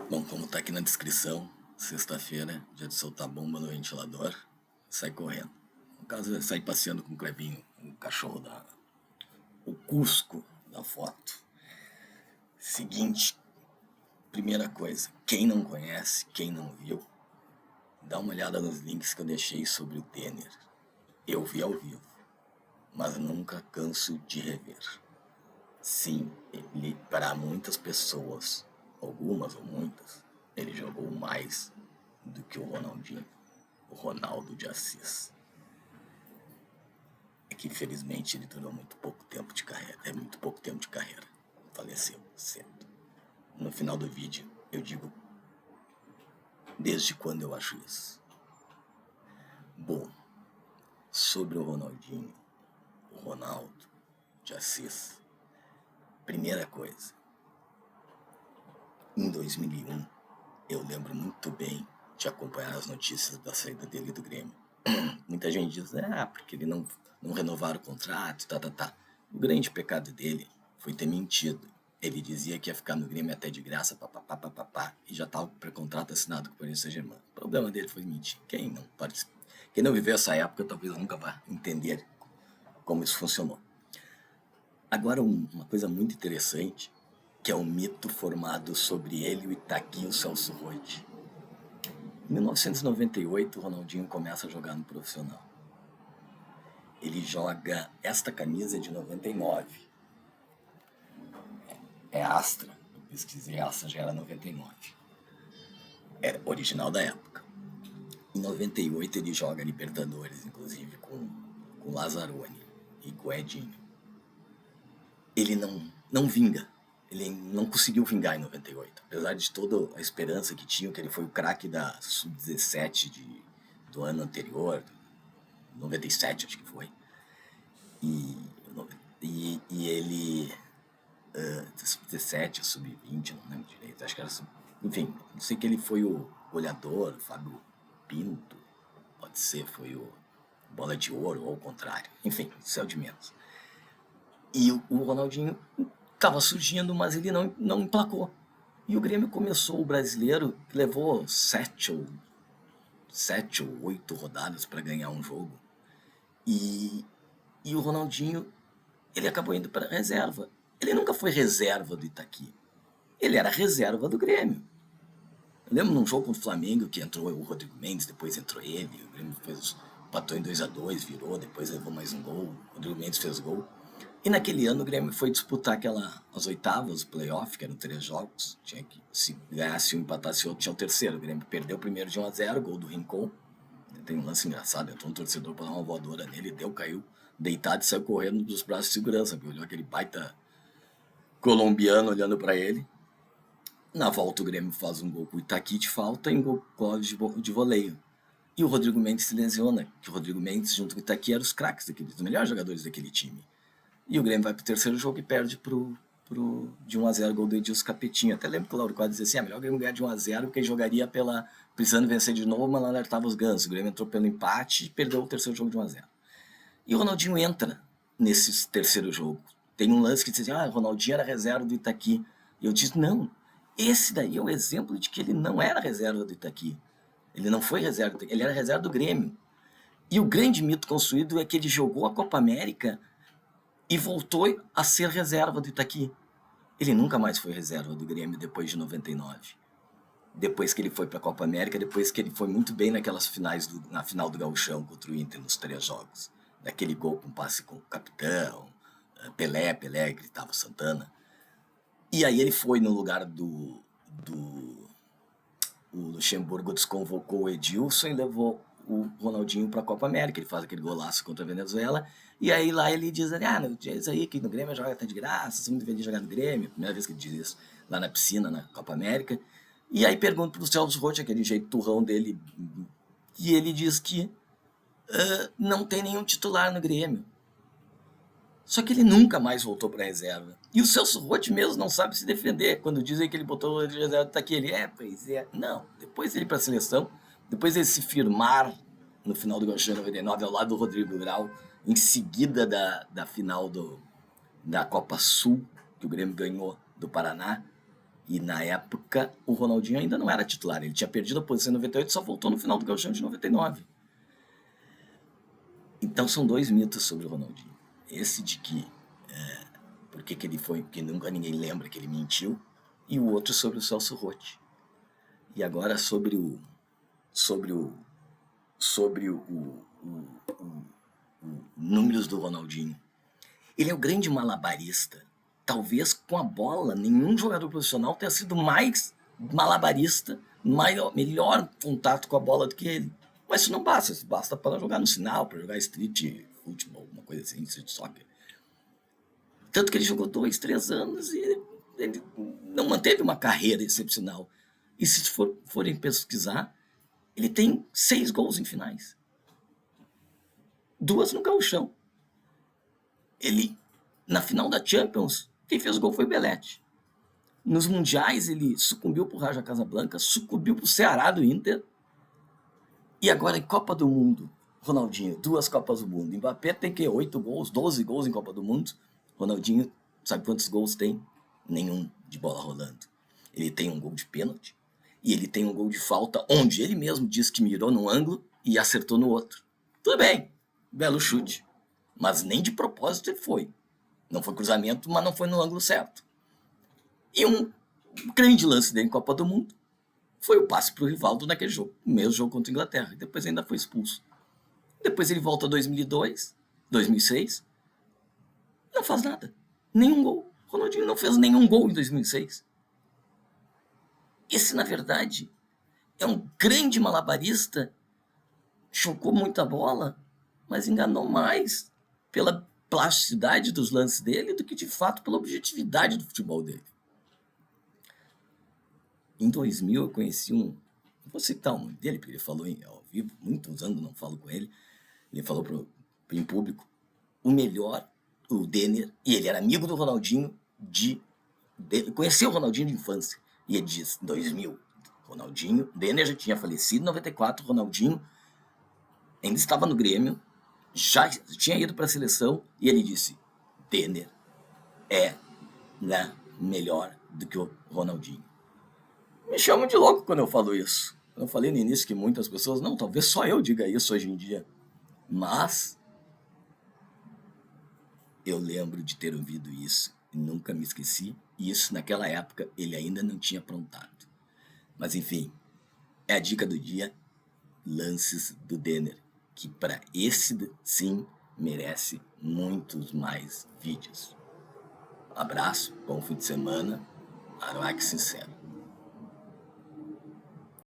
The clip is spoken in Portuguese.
Bom, como tá aqui na descrição, sexta-feira, dia de soltar bomba no ventilador, sai correndo. No caso, é sair passeando com o Clebinho, o cachorro o Cusco da foto. Seguinte, primeira coisa, quem não conhece, quem não viu, dá uma olhada nos links que eu deixei sobre o Denner. Eu vi ao vivo, mas nunca canso de rever. Sim, ele, para muitas pessoas, algumas ou muitas, ele jogou mais do que o Ronaldinho, o Ronaldo de Assis. É que infelizmente ele durou muito pouco tempo de carreira, faleceu cedo. No final do vídeo eu digo desde quando eu acho isso. Bom, sobre o Ronaldinho, o Ronaldo de Assis, primeira coisa, em 2001 eu lembro muito bem de acompanhar as notícias da saída dele do Grêmio. Muita gente diz, porque ele não renovaram o contrato, tá. O grande pecado dele foi ter mentido. Ele dizia que ia ficar no Grêmio até de graça, papapá, e já estava com pré-contrato assinado com o Paris Saint-Germain. O problema dele foi mentir. Quem não viveu essa época talvez nunca vá entender como isso funcionou. Agora, uma coisa muito interessante, que é um mito formado sobre ele, o Itaqui e o Celso Roth. Em 1998, o Ronaldinho começa a jogar no profissional. Ele joga esta camisa de 99. É Astra. Eu pesquisei, Astra já era 99. Era original da época. Em 98 ele joga Libertadores, inclusive, com Lazzaroni e com Edinho. Ele não vinga. Ele não conseguiu vingar em 98. Apesar de toda a esperança que tinha, que ele foi o craque da Sub-17 do ano anterior, 97 acho que foi. E ele... Sub-17, Sub-20, não lembro direito. Acho que era... Enfim, não sei que ele foi o goleador, o Fábio Pinto, pode ser, foi o Bola de Ouro, ou ao contrário. Enfim, céu de menos. E o Ronaldinho estava surgindo, mas ele não emplacou. E o Grêmio começou o brasileiro, levou 7 ou 8 rodadas para ganhar um jogo. E o Ronaldinho, ele acabou indo para reserva. Ele nunca foi reserva do Itaqui. Ele era reserva do Grêmio. Eu lembro num jogo contra o Flamengo que entrou o Rodrigo Mendes, depois entrou ele, o Grêmio empatou em 2-2, virou, depois levou mais um gol, o Rodrigo Mendes fez gol. E naquele ano o Grêmio foi disputar as oitavas, o playoff, que eram 3 jogos. Tinha que, se ganhasse um, empatasse outro, tinha o terceiro. O Grêmio perdeu o primeiro de 1-0, gol do Rincon. Tem um lance engraçado, entrou um torcedor para dar uma voadora nele, caiu deitado e saiu correndo dos braços de segurança, porque olhou aquele baita colombiano olhando para ele. Na volta o Grêmio faz um gol com o Itaqui de falta e um gol de voleio. E o Rodrigo Mendes se lesiona, que o Rodrigo Mendes junto com o Itaqui eram os craques, os melhores jogadores daquele time. E o Grêmio vai pro terceiro jogo e perde de 1-0 gol do Edilson Capetinho. Até lembro que o Lauro Quadros dizia assim, melhor o Grêmio ganhar de 1-0 porque jogaria precisando vencer de novo, mas não alertava os gansos. O Grêmio entrou pelo empate e perdeu o terceiro jogo de 1-0. E o Ronaldinho entra nesse terceiro jogo. Tem um lance que diz assim, o Ronaldinho era reserva do Itaqui. E eu disse, não, esse daí é o exemplo de que ele não era reserva do Itaqui. Ele não foi reserva do Itaqui, ele era reserva do Grêmio. E o grande mito construído é que ele jogou a Copa América e voltou a ser reserva do Itaqui. Ele nunca mais foi reserva do Grêmio depois de 99. Depois que ele foi para a Copa América, depois que ele foi muito bem naquelas finais, na final do Gauchão contra o Inter, nos 3 jogos. Daquele gol com passe com o capitão, Pelé, gritava Santana. E aí ele foi no lugar o Luxemburgo desconvocou o Edilson e levou o Ronaldinho para a Copa América. Ele faz aquele golaço contra a Venezuela. E aí lá ele diz, isso aí que no Grêmio joga até de graça, você não deveria jogar no Grêmio. Primeira vez que ele diz isso, lá na piscina, na Copa América. E aí pergunta pro Celso Roth, aquele jeito turrão dele, e ele diz que não tem nenhum titular no Grêmio. Só que ele nunca mais voltou para a reserva. E o Celso Roth mesmo não sabe se defender. Quando dizem que ele botou o reserva, tá aqui, ele pois é. Não, depois ele ir para a seleção, depois ele se firmar no final do Gauchão 99 ao lado do Rodrigo Grau, em seguida da final da Copa Sul, que o Grêmio ganhou do Paraná, E na época, o Ronaldinho ainda não era titular. Ele tinha perdido a posição em 98 e só voltou no final do Gauchão de 99. Então são dois mitos sobre o Ronaldinho. Esse de que por que ele foi, porque nunca ninguém lembra que ele mentiu, e o outro sobre o Celso Roth. E agora sobre o números do Ronaldinho. Ele é o grande malabarista. Talvez com a bola, nenhum jogador profissional tenha sido mais malabarista, melhor contato com a bola do que ele. Mas isso não basta, isso basta para jogar no sinal, para jogar street futebol, uma coisa assim, street soccer. Tanto que ele jogou 2, 3 anos e ele não manteve uma carreira excepcional. E se forem pesquisar, ele tem 6 gols em finais. 2 no gauchão. Ele, na final da Champions, quem fez o gol foi o Belletti. Nos mundiais, ele sucumbiu para o Raja Casablanca, sucumbiu para o Ceará do Inter. E agora em Copa do Mundo, Ronaldinho, 2 Copas do Mundo. Mbappé tem que 8 gols, 12 gols em Copa do Mundo. Ronaldinho, sabe quantos gols tem? Nenhum de bola rolando. Ele tem um gol de pênalti e ele tem um gol de falta, onde ele mesmo diz que mirou num ângulo e acertou no outro. Tudo bem, belo chute, mas nem de propósito ele foi. Não foi cruzamento, mas não foi no ângulo certo. E um grande lance dele em Copa do Mundo foi o passe para o Rivaldo naquele jogo, o mesmo jogo contra a Inglaterra. E depois ainda foi expulso. Depois ele volta em 2002, 2006, não faz nada. Nenhum gol. Ronaldinho não fez nenhum gol em 2006. Esse, na verdade, é um grande malabarista, chocou muita bola, mas enganou mais pela plasticidade dos lances dele do que, de fato, pela objetividade do futebol dele. Em 2000, eu conheci vou citar o nome dele, porque ele falou ao vivo, muitos anos não falo com ele, ele falou em público, o Denner, e ele era amigo do Ronaldinho, conheceu o Ronaldinho de infância, e ele diz, 2000, Ronaldinho, Denner já tinha falecido em 94, Ronaldinho ainda estava no Grêmio, já tinha ido para a seleção, e ele disse, Denner é melhor do que o Ronaldinho. Me chamam de louco quando eu falo isso. Eu falei no início que muitas pessoas, não, talvez só eu diga isso hoje em dia, mas eu lembro de ter ouvido isso e nunca me esqueci. E isso, naquela época, ele ainda não tinha aprontado. Mas, enfim, é a dica do dia, lances do Denner, que para esse, sim, merece muitos mais vídeos. Abraço, bom fim de semana, Aroaque Sincero.